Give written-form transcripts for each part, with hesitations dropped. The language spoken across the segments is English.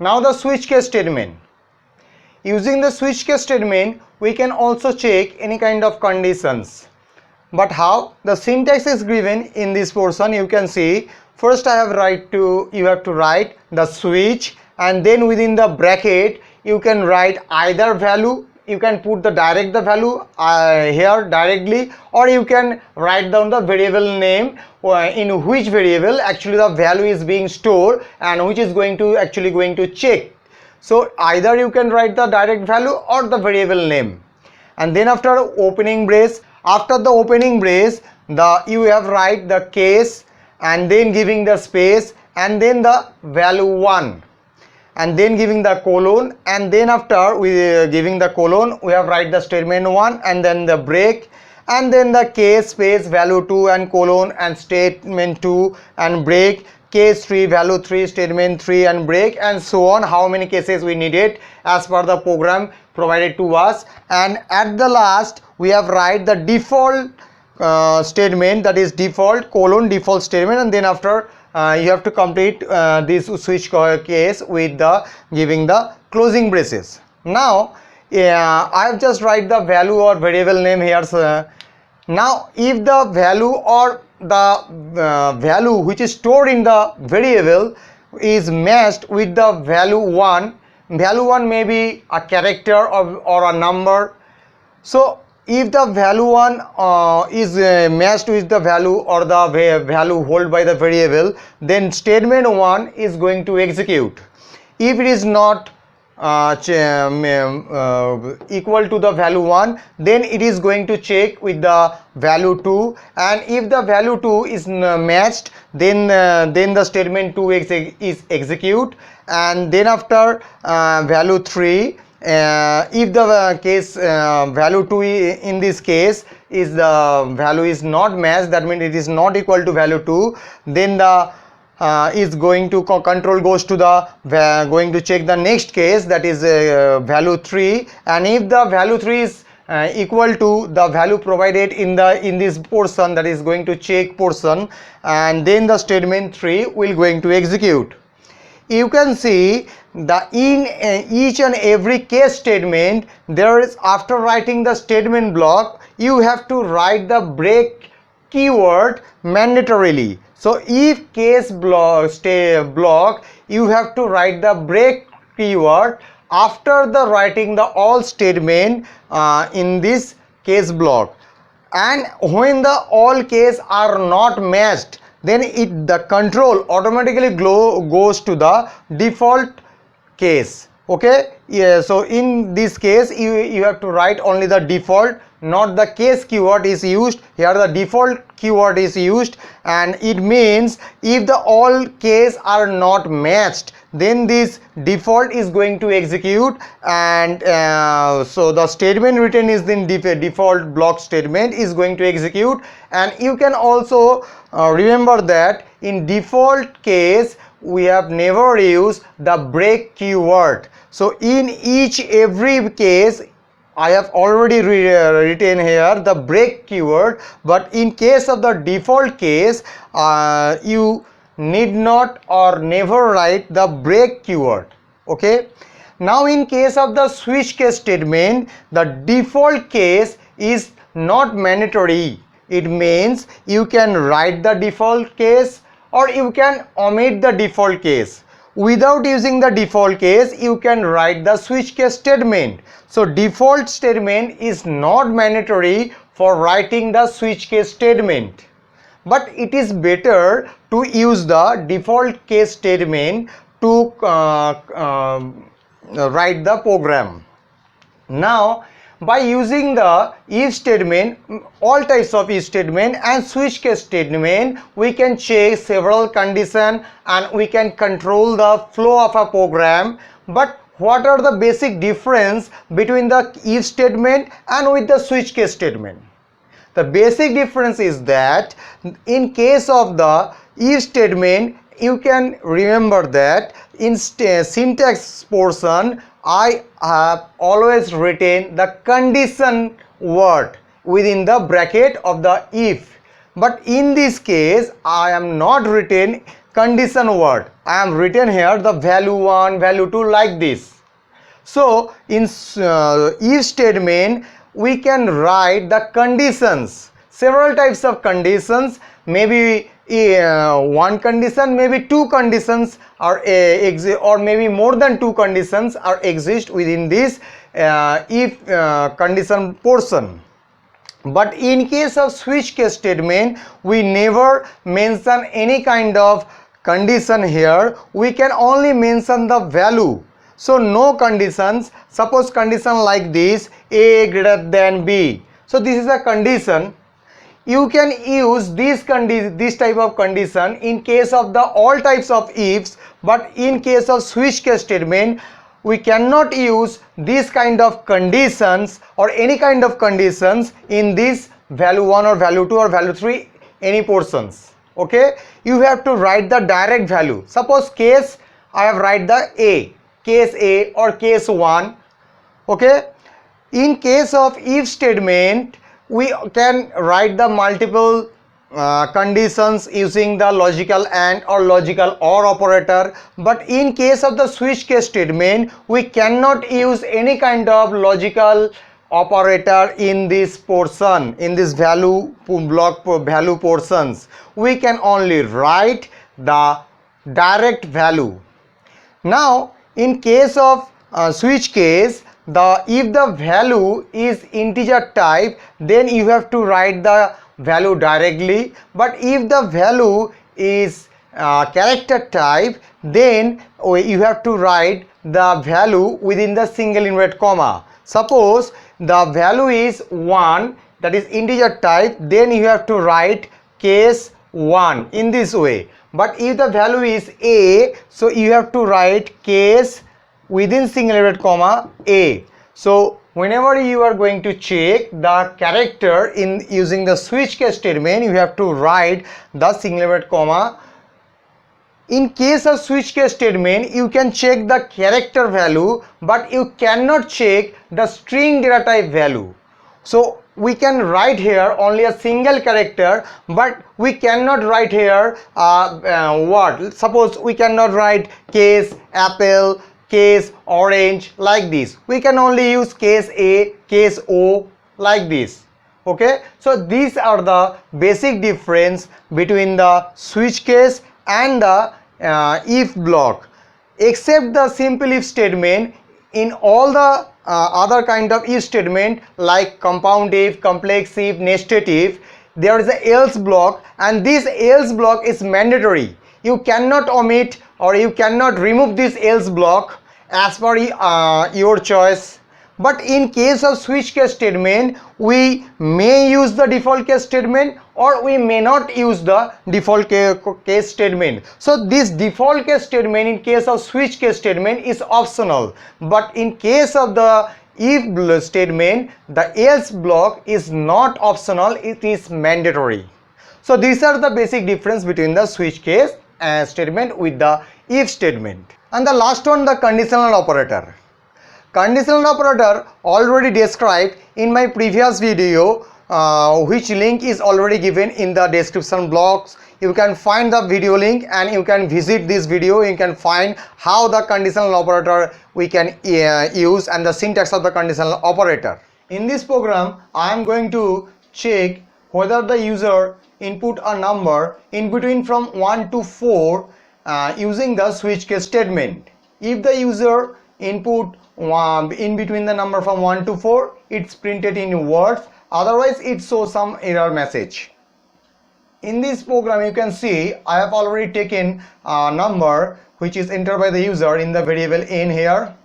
Now the switch case statement. Using the switch case statement, we can also check any kind of conditions. But how? The syntax is given in this portion. You can see first you have to write the switch, and then within the bracket you can write either value. You can put the value here directly, or you can write down the variable name in which variable actually the value is being stored and which is going to check. So either you can write the direct value or the variable name. And then after opening brace, you have write the case and then giving the space and then the value 1 and then giving the colon, and then after giving the colon we have write the statement 1 and then the break and then the case space value 2 and colon and statement 2 and break, case 3 value 3 statement 3 and break, and so on. How many cases we needed as per the program provided to us. And at the last we have write the default statement, that is default colon default statement, and then after you have to complete this switch case with the giving the closing braces. Now I have just write the value or variable name here. Now if the value or the value which is stored in the variable is matched with the value 1 may be a character or a number. So if the value 1 is matched with the value or the value held by the variable, then statement 1 is going to execute. If it is not equal to the value 1, then it is going to check with the value 2, and if the value 2 is matched, then the statement 2 is execute, and then after value 3, if the case value 2 in this case is the value is not matched, that means it is not equal to value 2, then the is going to control goes to the going to check the next case, that is value 3, and if the value 3 is equal to the value provided in this portion, that is going to check portion, and then the statement 3 will going to execute. You can see the in each and every case statement there is, after writing the statement block, you have to write the break keyword mandatorily. So if case block you have to write the break keyword after the writing the all statement in this case block, and when the all case are not matched, then the control automatically goes to the default case. Okay, yeah, so in this case you have to write only the default, not the case keyword is used here, the default keyword is used, and it means if the all case are not matched, then this default is going to execute, and so the statement written is in default block statement is going to execute. And you can also remember that in default case we have never used the break keyword. So in every case I have already written here the break keyword, but in case of the default case you need not or never write the break keyword. Okay, now in case of the switch case statement, the default case is not mandatory. It means you can write the default case or you can omit the default case. Without using the default case, you can write the switch case statement. So default statement is not mandatory for writing the switch case statement, but it is better to use the default case statement to write the program. Now by using the if statement, all types of if statement and switch case statement, we can check several conditions and we can control the flow of a program. But what are the basic difference between the if statement and with the switch case statement? The basic difference is that in case of the if statement, you can remember that in syntax portion I have always written the condition word within the bracket of the if, but in this case I am not written condition word. I am written here the value 1, value 2 like this. So in if statement we can write the conditions, several types of conditions, maybe one condition, maybe two conditions are or maybe more than two conditions are exist within this if condition portion. But in case of switch case statement, we never mention any kind of condition here. We can only mention the value. So no conditions. Suppose condition like this, A greater than B. So this is a condition. You can use this type of condition in case of the all types of ifs, but in case of switch case statement, we cannot use this kind of conditions or any kind of conditions in this value 1 or value 2 or value 3 any portions. Okay, you have to write the direct value. Suppose case I have write the A, case A or case 1. Okay, in case of if statement we can write the multiple conditions using the logical AND or logical OR operator, but in case of the switch case statement we cannot use any kind of logical operator in this portion, in this value block value portions. We can only write the direct value. Now in case of switch case, if the value is integer type, then you have to write the value directly, but if the value is character type, then you have to write the value within the single inverted comma. Suppose the value is 1, that is integer type, then you have to write case 1 in this way. But if the value is A, so you have to write case within single inverted comma A. So whenever you are going to check the character in using the switch case statement, you have to write the single inverted comma. In case of switch case statement, you can check the character value, but you cannot check the string data type value. So we can write here only a single character, but we cannot write here what. Suppose we cannot write case apple, case orange like this. We can only use case A, case O like this. Okay, so these are the basic difference between the switch case and the if block. Except the simple if statement, in all the other kind of if statement like compound if, complex if, nested if, there is a else block, and this else block is mandatory. You cannot omit or you cannot remove this else block as per your choice. But in case of switch case statement, we may use the default case statement or we may not use the default case statement. So this default case statement in case of switch case statement is optional, but in case of the if statement, the else block is not optional, it is mandatory. So these are the basic difference between the switch case statement with the if statement. And the last one, the conditional operator. Conditional operator already described in my previous video, which link is already given in the description box. You can find the video link and you can visit this video. You can find how the conditional operator we can use and the syntax of the conditional operator. In this program, I am going to check whether the user input a number in between from 1 to 4 using the switch case statement. If the user input in between the number from 1 to 4, it's printed in words, otherwise it shows some error message. In this program you can see I have already taken a number which is entered by the user in the variable n here,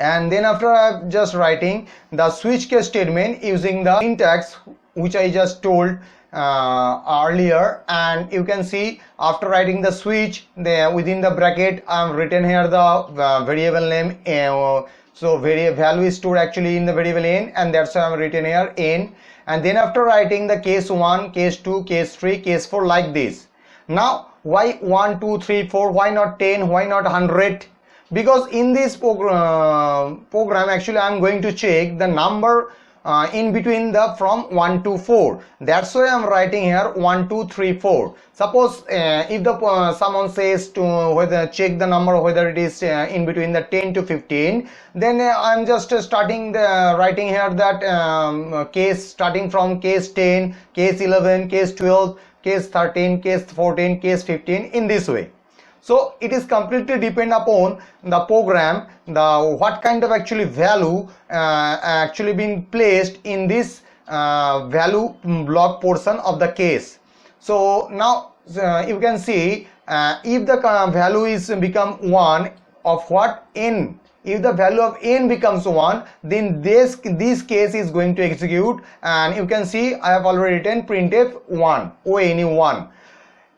and then after I am just writing the switch case statement using the syntax which I just told earlier, and you can see after writing the switch there within the bracket I am written here the variable name, so value is stored actually in the variable n, and that's why I am written here n, and then after writing the case 1, case 2, case 3, case 4 like this. Now why 1, 2, 3, 4, why not 10, why not 100? Because in this program actually I am going to check the number in between the from 1 to 4. That's why I'm writing here 1 2 3 4. Suppose if the someone says to whether check the number whether it is in between the 10 to 15, then I'm just starting the writing here that case starting from case 10, case 11, case 12, case 13, case 14, case 15, in this way. So it is completely depend upon the program, the what kind of actually value actually being placed in this value block portion of the case. So now you can see if the value is become 1 of what n, if the value of n becomes 1, then this case is going to execute, and you can see I have already written printf 1 o any 1.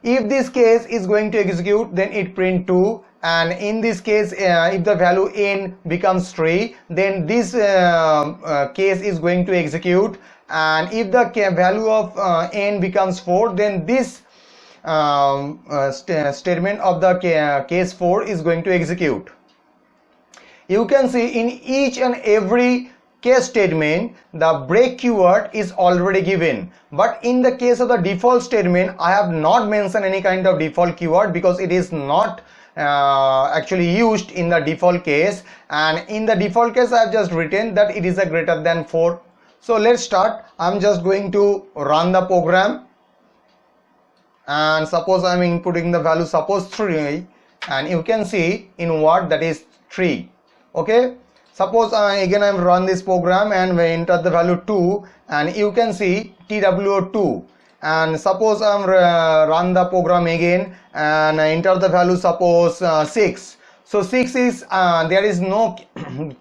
If this case is going to execute, then it print 2, and in this case if the value n becomes 3, then this case is going to execute, and if the value of n becomes 4, then this statement of the case 4 is going to execute. You can see in each and every case statement the break keyword is already given, but in the case of the default statement I have not mentioned any kind of default keyword because it is not actually used in the default case, and in the default case I have just written that it is a greater than 4. So let's start. I'm just going to run the program, and suppose I'm inputting the value suppose 3, and you can see in what that is 3. Okay, suppose again I run this program and we enter the value 2, and you can see TWO2, and suppose I run the program again and enter the value suppose 6. So 6 is there is no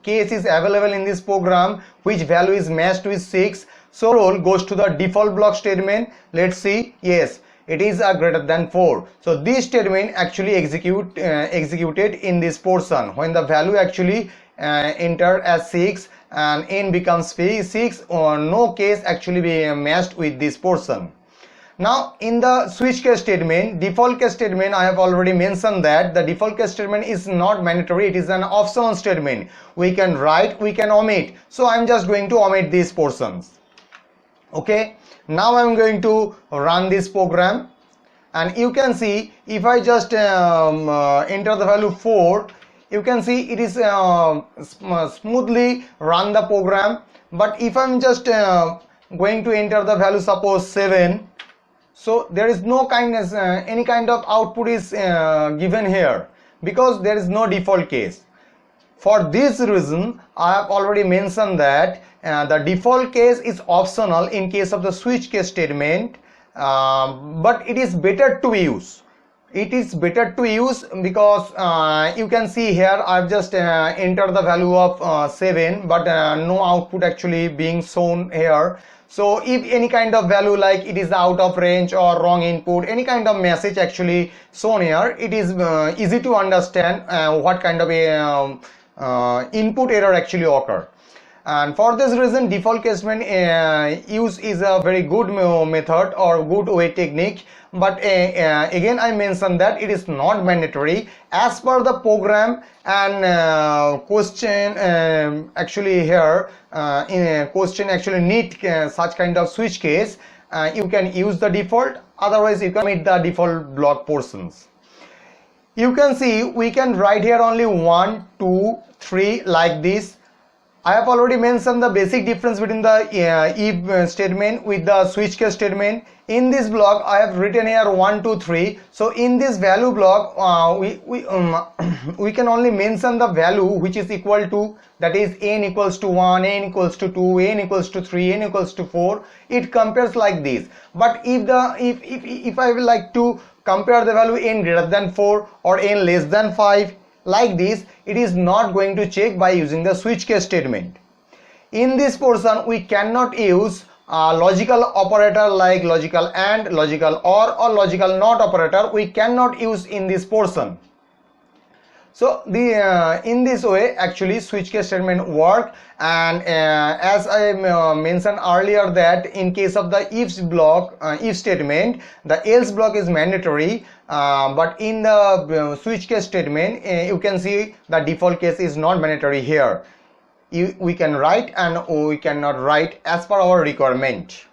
case is available in this program which value is matched with 6. So roll goes to the default block statement. Let's see, yes, it is a greater than 4. So this statement actually executed in this portion when the value actually enter as 6 and n becomes 6, or no case actually be matched with this portion. Now in the switch case statement, default case statement, I have already mentioned that the default case statement is not mandatory, it is an optional statement. We can write, we can omit. So I'm just going to omit these portions. Okay, now I'm going to run this program, and you can see if I just enter the value 4, you can see it is smoothly run the program. But if I'm just going to enter the value suppose 7, so there is no any kind of output is given here because there is no default case. For this reason I have already mentioned that the default case is optional in case of the switch case statement, but it is better to use. It is better to use because you can see here I've just entered the value of 7, but no output actually being shown here. So if any kind of value like it is out of range or wrong input, any kind of message actually shown here, it is easy to understand what kind of a input error actually occur. And for this reason default case statement use is a very good method or good way technique. But again I mentioned that it is not mandatory as per the program and question actually here in a question actually need such kind of switch case. You can use the default, otherwise you can omit the default block portions. You can see we can write here only 1 2 3 like this. I have already mentioned the basic difference between the if statement with the switch case statement. In this block I have written here 1 2 3. So in this value block we can only mention the value which is equal to, that is n equals to 1, n equals to 2, n equals to 3, n equals to 4. It compares like this. But if I will like to compare the value n greater than 4 or n less than 5 like this, it is not going to check by using the switch case statement. In this portion we cannot use logical operator like logical AND, logical OR logical NOT operator. We cannot use in this portion. So the in this way actually switch case statement work. And as I mentioned earlier that in case of the if block if statement, the else block is mandatory, but in the switch case statement you can see the default case is not mandatory here. we can write and we cannot write as per our requirement.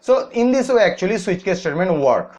So in this way actually switch case statement work.